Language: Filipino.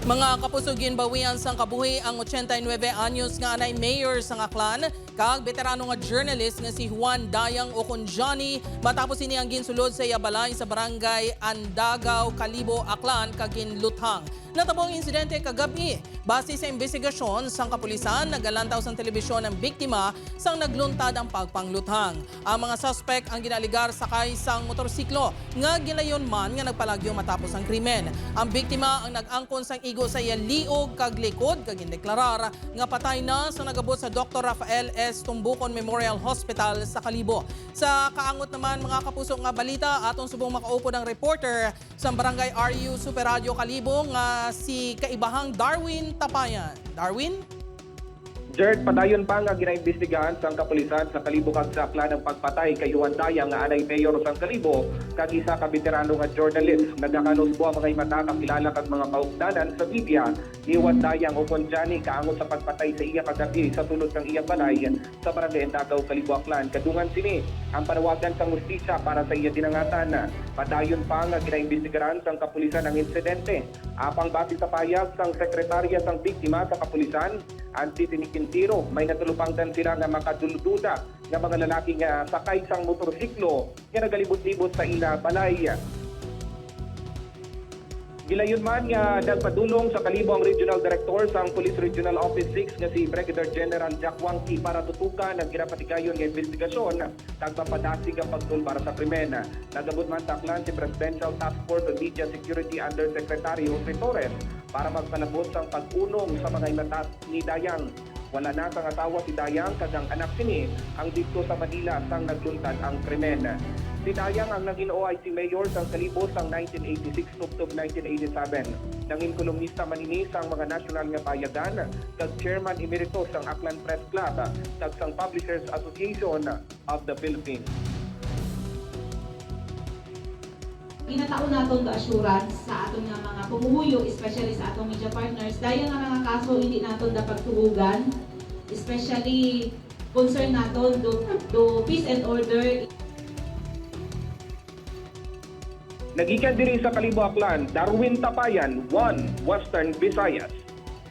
Mga kapusugin bawian sang kabuhi ang 89 anyos nga anay mayor sang Aklan kag veterano nga journalist nga si Juan Dayang Oconjani matapos ini ang ginsulod sa iyabalay sa barangay Andagaw, Kalibo, Aklan kag ginluthang. Natabong insidente kagabi base sa investigasyon sang kapulisan nagalantaw sang telebisyon ang biktima sang nagluntad ang pagpangluthang. Ang mga suspect ang ginaligar sakay sang motorsiklo nga gilayon man nga nagpalagyo matapos ang krimen. Ang biktima ang nag-angkon sang igo sa iya liog kag likod kag indeklarar nga patay na sa nagabot sa Dr. Rafael S. Tumbucon Memorial Hospital sa Kalibo. Sa kaangot naman mga kapuso nga balita atong subong makaupo ng reporter sa barangay RU Super Radio Kalibo nga si kaibahang Darwin Tapayan. Darwin? Jared, padayon pa nga ginaimbestigahan sang kapulisan sa Kalibo kag sa Aklan ng pagpatay kay Juan Dayang nga anay mayor sang Kalibo kag isa ka veterano nga journalist. Nagakanusbo ang mga mata kakilala kag mga kaugdanan sa media ni Juan Dayang Oconjani kaangot sa pagpatay sa iya kagabi sa sulod ng iya balay sa barangay Andagaw, Kalibo, Aklan. Kadungan sini ang panawagan sang hustisya para sa iya dinangatan. Padayon pa nga ginaimbestigahan sang kapulisan ang insidente. Apang base sa payag sang sekretarya sang biktima sa kapulisan, Antitinikin Tiro, may natulupangdan sila nga makadulududa nga mga lalaki nga sakay sang motorsiklo nga nagalibot-libot sa ila balay. Gilayon man nga nagpadulong sa Kalibo ang Regional Director sang Police Regional Office 6 nga si Brigadier General Jack Wangki para tutukan ang ginapatigayon nga investigasyon kag mapadasig ang pagtulbar sa krimen. Nagabot man sa Aklan si Presidential Task Force on Media Security Undersecretary Jose Torres para magpanabot sang pag-unong sa mga imatas ni Dayang. Wala na sang asawa si Dayang kag ang anak sini ang dito sa Manila sang nagluntad ang krimen. Si Dayang ang naging OIC Mayor sang Kalibo sang 1986 tubtob 1987. Nanging kolumnista manini sang mga national nga payagan kag Chairman Emeritus sang Aklan Press Club kag sang Publishers Association of the Philippines. Ginataon naton the assurance sa aton nga mga pumuhuyo, especially sa atong media partners, dahil nga mga kaso hindi naton dapat tuhugan, especially concern naton do peace and order. Nagikan diri sa Kalibo, Aklan, Darwin Tapayan, 1 Western Visayas.